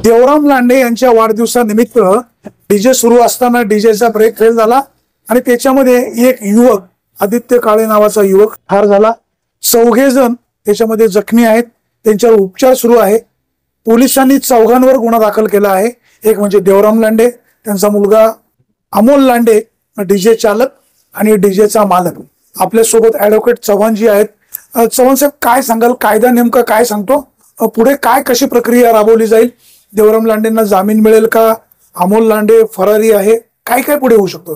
देवराम लांडे यांच्या वाढदिवसानिमित्त डीजे सुरू असताना डीजेचा ब्रेक फेल झाला आणि त्याच्यामध्ये एक युवक, आदित्य काळे नावाचा युवक ठार झाला. 4 जण त्याच्यामध्ये जखमी आहेत, त्यांच्यावर उपचार सुरू आहे. पोलिसांनी 4 गुन्हा दाखल केला आहे. एक म्हणजे देवराम लांडे, त्यांचा मुलगा अमोल लांडे, डीजे चालक आणि डीजेचा मालक. आपल्यासोबत ऍडव्होकेट चव्हाणजी आहेत. चव्हाण साहेब, काय सांगाल, कायदा नेमका काय सांगतो, पुढे काय कशी प्रक्रिया राबवली जाईल? देवराम लांडेंना जामीन मिळेल का? अमोल लांडे फरारी आहे, काय काय पुढे होऊ शकतं?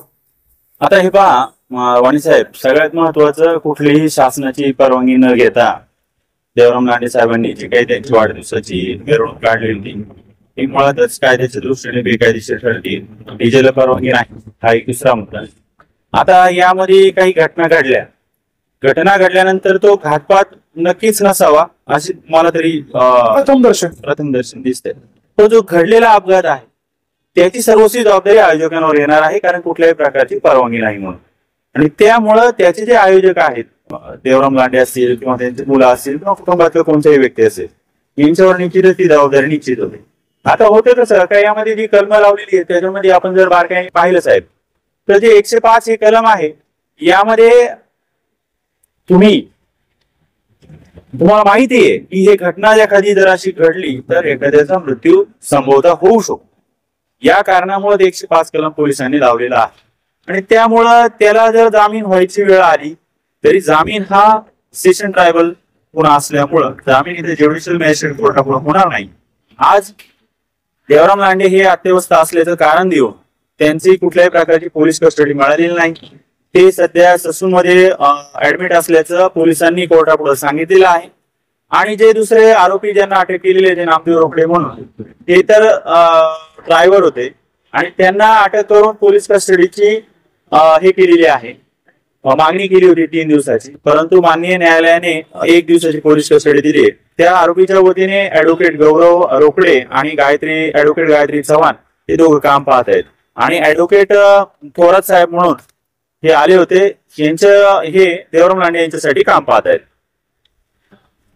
आता हे पहा वाणी साहेब, सगळ्यात महत्वाचं, कुठलीही शासनाची परवानगी न घेता देवराम लांडे साहेबांनी जी काही त्यांची वाढदिवसाची मिरवणूक काढली होती ही मुळातच कायद्याच्या दृष्टीने बेकायदेशीर ठरली. डीजेला परवानगी नाही, हा एक दुसरा मुद्दा. आता यामध्ये काही घटना घडल्यानंतर तो घातपात नक्कीच नसावा अशी मला तरी प्रथम दर्शन दिसते. तो जो घडलेला अपघात आहे त्याची सर्वस्वी जबाबदारी आयोजकांवर येणार आहे, कारण कुठल्याही प्रकारची परवानगी नाही म्हणून. आणि त्यामुळं त्याचे जे आयोजक आहेत, देवराम लांडे असतील किंवा त्यांचे मुलं असतील किंवा कुटुंबातलं कोणताही व्यक्ती असेल, यांच्यावर निश्चितच ती जबाबदारी निश्चित होते. आता होते कसं, काय यामध्ये जी कलम लावलेली आहे त्याच्यामध्ये आपण जर बारकाईने पाहिलं साहेब, तर जे 105 हे कलम आहे, यामध्ये तुम्हाला माहिती आहे की हे घटना एखादी जर अशी घडली तर एखाद्याचा मृत्यू संभवता होऊ शकतो. या कारणामुळे 105 कलम पोलिसांनी लावलेला आहे. आणि त्यामुळं त्याला जर जामीन व्हायची वेळ आली तरी जामीन हा सेशन ट्रायबल गुन्हा असल्यामुळं जामीन इथे ज्युडिशियल मॅजिस्ट्रेट कोर्टापुढे होणार नाही. आज देवराम लांडे हे अत्यवस्था असल्याचं कारण देऊन त्यांची कुठल्याही प्रकारची पोलीस कस्टडी मिळालेली नाही. ते सध्या ससूनमध्ये ऍडमिट असल्याचं पोलिसांनी कोर्टापुढे सांगितलेलं आहे. आणि जे दुसरे आरोपी ज्यांना अटक केलेले, जे नामदेव रोकडे म्हणून, ते तर ड्रायव्हर होते आणि त्यांना अटक करून पोलीस कस्टडीची हे केलेली आहे, मागणी केली होती 3 दिवसाची, परंतु माननीय न्यायालयाने 1 दिवसाची पोलीस कस्टडी दिली. त्या आरोपीच्या वतीने ऍडव्होकेट गौरव रोकडे आणि ऍडव्होकेट गायत्री चव्हाण हे दोघं काम पाहत आहेत. आणि ऍडव्होकेट थोरात साहेब म्हणून हे आले होते, यांचं हे देवराम लांडे यांच्यासाठी काम पाहत आहेत.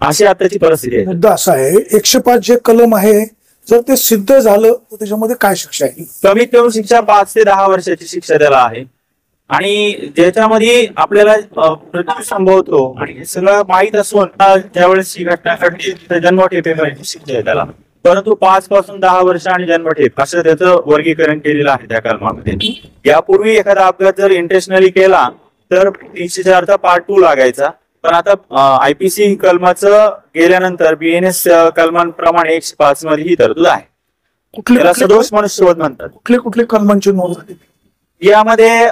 अशी आताची परिस्थिती आहे. मुद्दा असा आहे, 105 जे कलम आहे, जर ते सिद्ध झालं तर त्याच्यामध्ये काय शिक्षा आहे? कमीत कमी शिक्षा 5 ते 10 वर्षाची शिक्षा त्याला आहे. आणि ज्याच्यामध्ये आपल्याला मृत्यू संभवतो आणि हे सगळं माहीत असून ज्यावेळेस ही घटना घडली तर जन्मठेपेची शिक्षा आहे त्याला. परंतु 5 पासून 10 वर्ष आणि जन्मठेप असं त्याचं वर्गीकरण केलेलं आहे त्या कलमामध्ये. यापूर्वी एखादा अपघात जर इंटेन्शनली केला तर 304 पार्ट 2 लागायचा. पण आता IPC कलमाचं गेल्यानंतर BNS कलमांप्रमाणे 105 मध्ये ही तरतूद आहे. त्याला सदोष मनुष्यवध म्हणतात. कुठले कलमांची नोंद झाली यामध्ये?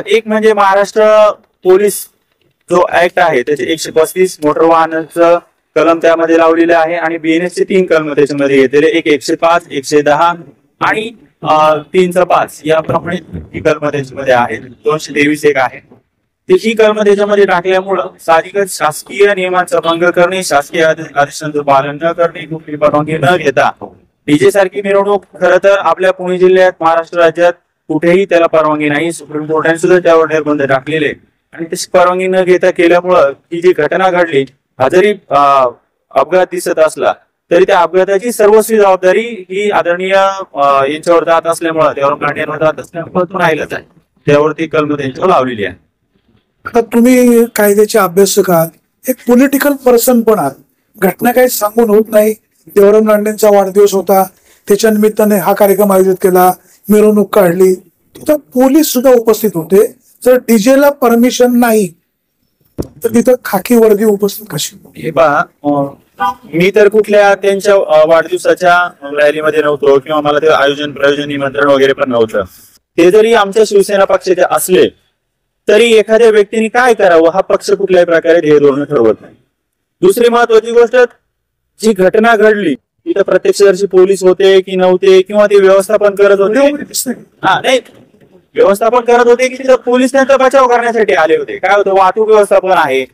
एक म्हणजे महाराष्ट्र पोलीस जो ऍक्ट आहे त्याचे 135 मोटर वाहनाचं कलम त्यामध्ये लावलेले आहे. आणि BNS चे 3 कलम त्याच्यामध्ये घेतलेले, एक 105, 110 आणि 305 याप्रमाणे ही कलम त्याच्यामध्ये आहेत. 223 एक आहे. ही कलम त्याच्यामध्ये टाकल्यामुळं साहजिकच शासकीय नियमांचा भंग करणे, शासकीय आदेशांचं पालन न करणे, कुठली परवानगी न घेता डीजे सारखी मिरवणूक खरं तर आपल्या पुणे जिल्ह्यात, महाराष्ट्र राज्यात कुठेही त्याला परवानगी नाही. सुप्रीम कोर्टाने सुद्धा त्यावर निर्बंध टाकलेले. आणि तशी परवानगी न घेता केल्यामुळं ही जी घटना घडली, हा जरी अपघात दिसत असला तरी त्या अपघाताची सर्वस्वी जबाबदारी ही आदरणीय यांच्यावर जात असल्यामुळं, देवराम लांडेंवर जात असल्यामुळे राहिलंच आहे. त्यावरती कलम त्यांच्यावर लावलेली आहे. आता तुम्ही कायद्याचे अभ्यासक आहात, एक पॉलिटिकल पर्सन पण आहात. घटना काही सांगून होत नाही. देवराम लांडेंचा वाढदिवस होता, त्याच्या निमित्ताने हा कार्यक्रम आयोजित केला, मिरवणूक काढली, तिथं पोलीस सुद्धा उपस्थित होते. जर डीजेला परमिशन नाही तर तिथं खाकी वर्दी उपस्थित कशी? हे पहा, मी तर कुठल्या त्यांच्या वाढदिवसाच्या रॅलीमध्ये नव्हतो किंवा मला ते प्रयोजन निमंत्रण वगैरे पण नव्हतं. ते जरी आमच्या शिवसेना पक्षाचे असले तरी एखाद्या व्यक्तीने काय करावं हा पक्ष कुठल्याही प्रकारे ध्येय धोरण ठरवत नाही. दुसरी महत्वाची गोष्ट, जी घटना घडली तिथं प्रत्यक्षदर्शी पोलीस होते की नव्हते, किंवा ते व्यवस्थापन करत होते, नाही व्यवस्थापन करत होते की तिथं पोलीस त्यांचा बचाव करण्यासाठी आले होते. काय होतं, वाहतूक व्यवस्थापन आहे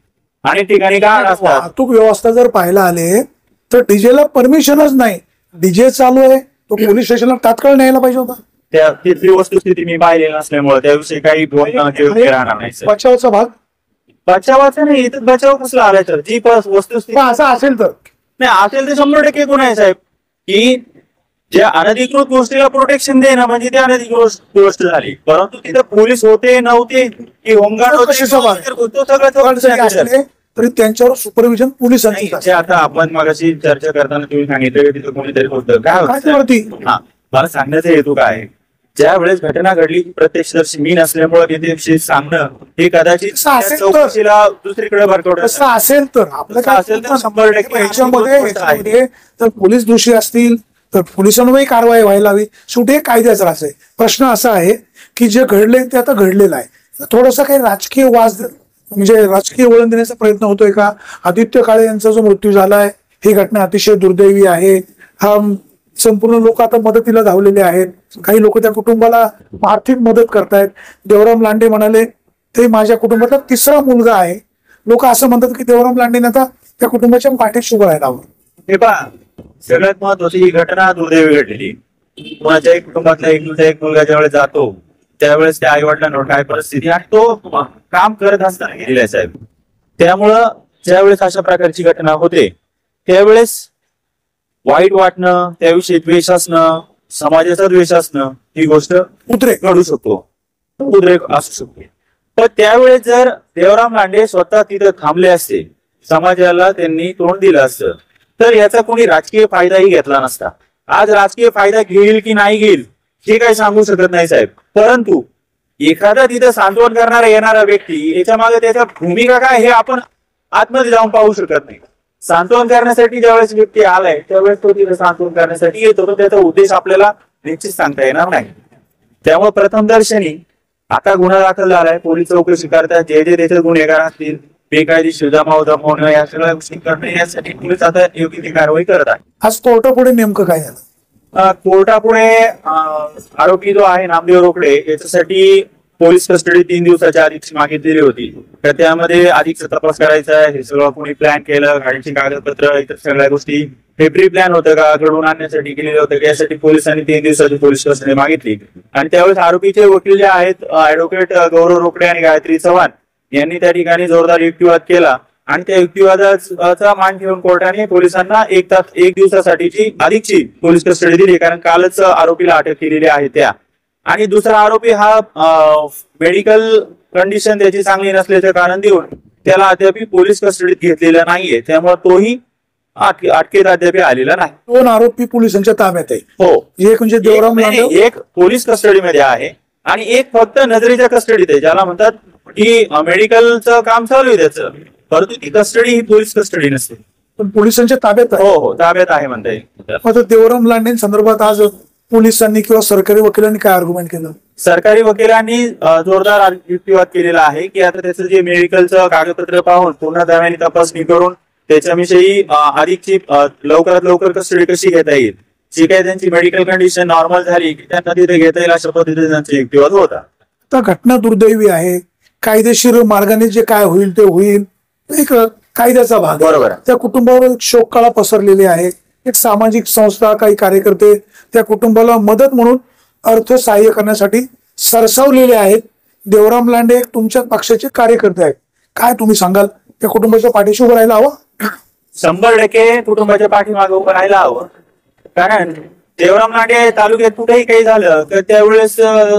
अनेक ठिकाणी काय असतात. वाहतूक व्यवस्था जर पाहायला आले तर डीजेला परमिशनच नाही, डीजे चालू आहे, तो पोलीस स्टेशनला तात्काळ न्यायला पाहिजे होता. त्या तिथली वस्तुस्थिती मी पाहिलेली नसल्यामुळे त्याविषयी काही राहणार नाही. बचावचा भाग बचावाचा नाही, इथं बचाव कसला आलाय तर जी वस्तुस्थिती असं असेल तर नाही असेल तर 100% गुन्हा आहे साहेब. की ज्या अनधिकृत गोष्टीला प्रोटेक्शन देणं म्हणजे ती अनधिकृत गोष्ट झाली. परंतु तिथे पोलीस होते नव्हते की होमगार्ड होते असले तरी त्यांच्यावर सुपरविजन पोलिसांची. जे आता आपण मगाशी चर्चा करताना तुम्ही सांगितलं की तिथं कोणीतरी होतं काय हा मला सांगण्याचा हेतू काय, ज्या वेळेस घटना घडली प्रत्यक्षदर्शी मी नसल्यामुळे तिथे सांगणं हे कदाचित चौकशीला दुसरीकडे भरकवत असेल तर आपलं काय असेल तर 100% ह्याच्यामध्ये तर पोलीस दोषी असतील तर पोलिसांवरही कारवाई व्हायला हवी. शेवटी कायद्याचा राज आहे. प्रश्न असा आहे की जे घडले ते आता घडलेलं आहे. थोडासा काही राजकीय वाद म्हणजे राजकीय वळण देण्याचा प्रयत्न होतोय का? आदित्य काळे यांचा जो मृत्यू झालाय ही घटना अतिशय दुर्दैवी आहे. हा संपूर्ण लोक आता मदतीला धावलेले आहेत. काही लोक त्या कुटुंबाला आर्थिक मदत करतायत. देवराम लांडे म्हणाले ते माझ्या कुटुंबातला तिसरा मुलगा आहे. लोक असं म्हणतात की देवराम लांडेने आता त्या कुटुंबाच्या पाठीशी उभं राहायला हवं. हे पहा सगळ्यात महत्वाची ही घटना दुर्दैवी घडलेली. कोणाच्याही कुटुंबातला एक मुलगा ज्यावेळेस जातो त्यावेळेस त्या आई वडिलांवर काय परिस्थिती आणि तो काम करत असताना गेलेला साहेब. त्यामुळं ज्यावेळेस अशा प्रकारची घटना होते त्यावेळेस वाईट वाटणं, त्याविषयी द्वेष असणं, समाजाचा द्वेष असणं ही गोष्ट उद्रेक घडू शकतो, उद्रेक असू शकते. पण त्यावेळेस जर देवराम लांडे स्वतः तिथं थांबले असते, समाजाला त्यांनी तोंड दिलं असतं तर याचा कोणी राजकीय फायदाही घेतला नसता. आज राजकीय फायदा घेईल की नाही घेईल हे काही सांगू शकत नाही साहेब. परंतु एखादा तिथं सांत्वन करणारा येणारा व्यक्ती याच्या मागे त्याच्या भूमिका काय हे आपण आतमध्ये जाऊन पाहू शकत नाही. सांत्वन करण्यासाठी ज्यावेळेस व्यक्ती आलाय त्यावेळेस तो तिथं सांत्वन करण्यासाठी येतो, तर त्याचा उद्देश आपल्याला निश्चित सांगता येणार नाही. त्यामुळे प्रथमदर्शनी आता गुन्हा दाखल झालाय, पोलीस चौकशी करतात, जे त्याचे गुन्हेगार असतील बेकायदेशीर जमाव जमवणं या सगळ्या गोष्टी करणं यासाठी पोलीस आता योग्य ती कारवाई करत आहे. आज कोर्टापुढे नेमकं काय झालं? कोर्टापुढे आरोपी जो आहे नामदेव रोकडे याच्यासाठी पोलीस कस्टडी 3 दिवसाच्या आधीची मागितलेली होती. तर त्यामध्ये अधिकचा तपास करायचा आहे. हे सगळं कोणी प्लॅन केलं, गाडीची कागदपत्र इतर सगळ्या गोष्टी हे प्री प्लॅन होतं का, घडवून आणण्यासाठी केलेलं होतं का, यासाठी पोलिसांनी 3 दिवसाची पोलीस कस्टडी मागितली. आणि त्यावेळेस आरोपीचे वकील जे आहेत ऍडव्होकेट गौरव रोकडे आणि गायत्री चव्हाण यांनी त्या ठिकाणी जोरदार युक्तिवाद केला आणि त्या युक्तिवादाचा मान ठेवून कोर्टाने पोलिसांना 1 दिवसासाठीची अधिकची पोलीस कस्टडी दिली. कारण कालच आरोपीला अटक केलेली आहे त्या. आणि दुसरा आरोपी हा मेडिकल कंडिशन त्याची चांगली नसल्याचे कारण देऊन त्याला अद्याप पोलीस कस्टडीत घेतलेला नाहीये. त्यामुळे तोही अटकेत अद्याप आलेला नाही. 2 आरोपी पोलिसांच्या ताब्यात आहे. हो, एक म्हणजे देवराम लांडे, एक पोलीस कस्टडीमध्ये आहे आणि एक फक्त नजरेच्या कस्टडीत आहे, ज्याला म्हणतात की मेडिकलचं काम चालू आहे त्याचं. परंतु ती कस्टडी ही पोलीस कस्टडी नसते, पण पोलिसांच्या ताब्यात आहे. हो ताब्यात आहे म्हणता येईल. आता देवराम लांडे संदर्भात आज पोलिसांनी किंवा सरकारी वकिलांनी काय आर्ग्युमेंट केलं? सरकारी वकिलांनी जोरदार युक्तिवाद केलेला आहे की आता त्याचं जे मेडिकलचं कागदपत्र पाहून पूर्ण दाव्याने तपासणी करून त्याच्याविषयी अधिकची लवकरात लवकर कस्टडी कशी घेता येईल, जी काही त्यांची मेडिकल कंडिशन नॉर्मल झाली की त्यांना तिथे घेता येईल अशा पद्धतीने त्यांचा युक्तिवाद होता. आता घटना दुर्दैवी आहे. कायदेशीर मार्गाने जे काय होईल ते होईल, एक कायद्याचा भाग. बरोबर. त्या कुटुंबावर एक शोककळा पसरलेली आहे. एक सामाजिक संस्था, काही कार्यकर्ते त्या कुटुंबाला मदत म्हणून अर्थसहाय्य करण्यासाठी सरसावलेले आहेत. देवराम लांडे तुमच्या पक्षाचे कार्यकर्ते आहेत, काय तुम्ही सांगाल? त्या कुटुंबाच्या पाठीशी उभं राहायला हवं? 100% कुटुंबाच्या पाठीमागे उभं राहायला हवं. कारण देवराम लांडे तालुक्यात कुठेही काही झालं तर त्यावेळेस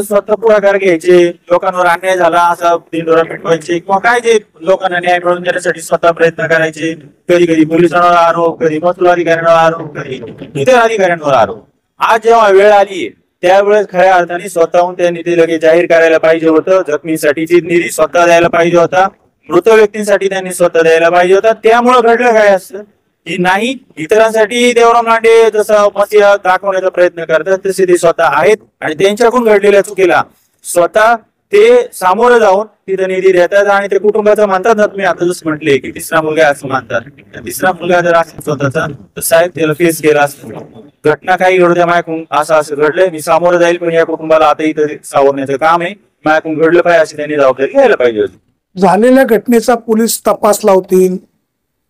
स्वतः पुढाकार घ्यायचे, लोकांवर अन्याय झाला असा दिंडोरा पेटवायचे किंवा काय जे लोकांना न्याय मिळवून देण्यासाठी स्वतः प्रयत्न करायचे. कधी कधी पोलिसांवर आरोप, कधी महसूल अधिकाऱ्यांवर आरोप, कधी इतर अधिकाऱ्यांवर आरोप. आज जेव्हा वेळ आली त्यावेळेस खऱ्या अर्थाने स्वतःहून त्या निधी लगेच जाहीर करायला पाहिजे होतं. जखमीसाठीची निधी स्वतः द्यायला पाहिजे होता, मृत व्यक्तींसाठी त्यांनी स्वतः द्यायला पाहिजे होता. त्यामुळे घडलं काय असतं की नाही, इतरांसाठी देवराम लांडे जसं मसिया दाखवण्याचा प्रयत्न करतात तसे ते स्वतः आहेत आणि त्यांच्याकडून घडलेल्या चुकीला स्वतः ते सामोरं जाऊन तिथे निधी देतात. आणि ते कुटुंबाचं म्हणतात ना, तुम्ही आता जसं म्हटले की तिसरा मुलगा असं मानतात. तिसरा मुलगा जर असेल स्वतःचा तर साहेब त्याला फेस केला असतं. घटना काही घडू द्या, माझ्याकडून असं घडलंय, मी सामोरं जाईल, पण या कुटुंबाला आता इथं सावरण्याचं काम आहे, माझ्याकडून घडलं पाहिजे अशी त्यांनी जबाबदारी घ्यायला पाहिजे होती. झालेल्या घटनेचा पोलीस तपास लावतील,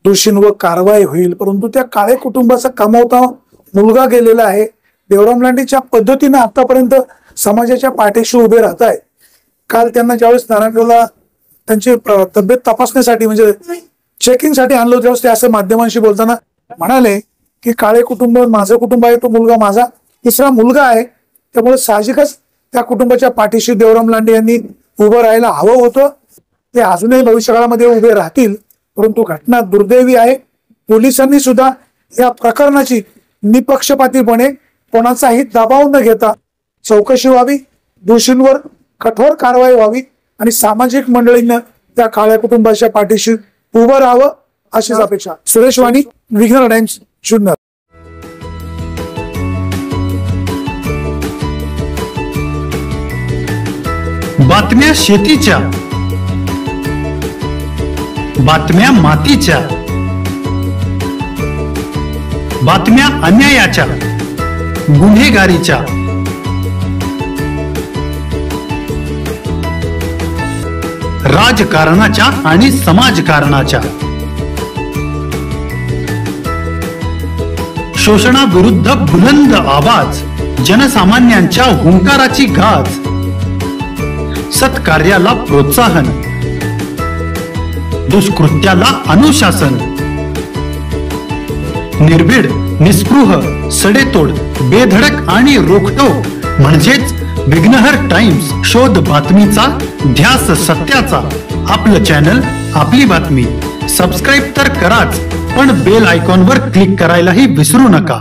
दोषींवर कारवाई होईल, परंतु त्या काळे कुटुंबाचा कमावता मुलगा गेलेला आहे. देवराम लांडेच्या पद्धतीने आतापर्यंत समाजाच्या पाठीशी उभे राहत आहे. काल त्यांना ज्यावेळेस नारायणगावला त्यांची तब्येत तपासण्यासाठी म्हणजे चेकिंग साठी आणलं त्यावेळेस ते असं माध्यमांशी बोलताना म्हणाले की काळे कुटुंब माझं कुटुंब आहे, तो मुलगा माझा तिसरा मुलगा आहे, त्यामुळे साहजिकच त्या कुटुंबाच्या पाठीशी देवराम लांडे यांनी उभं राहायला हवं होतं. ते अजूनही भविष्यकाळामध्ये उभे राहतील, परंतु घटना दुर्दैवी आहे. पोलिसांनी सुद्धा या प्रकरणाची निपक्षपातीपणे कोणाचाही दबाव न घेता चौकशी व्हावी, दोषींवर कठोर कारवाई व्हावी आणि सामाजिक मंडळींना त्या काळ्या कुटुंबाच्या पाठीशी उभं राहावं अशीच अपेक्षा. सुरेश वाणी, विघ्नर टाइम्स, जुन्नर. बातम्या शेतीच्या, बातम्या मातीच्या, बातम्या अन्यायाच्या, गुन्हेगारीच्या, राजकारणाच्या आणि समाजकारणाच्या, शोषणाविरुद्ध बुलंद आवाज, जनसामान्यांच्या हुंकाराची गाज, सत्कार्याला प्रोत्साहन, दुष्कृत्याला अनुशासन, निर्भीड, निस्पृह, सडेतोड, बेधडक आणि रोखटोक म्हणजेच विघ्नहर टाइम्स. शोध बातमीचा, ध्यास सत्याचा. आपलं चॅनल, आपली बातमी. सबस्क्राईब तर कराच, पण बेल आयकॉनवर क्लिक करायलाही विसरू नका.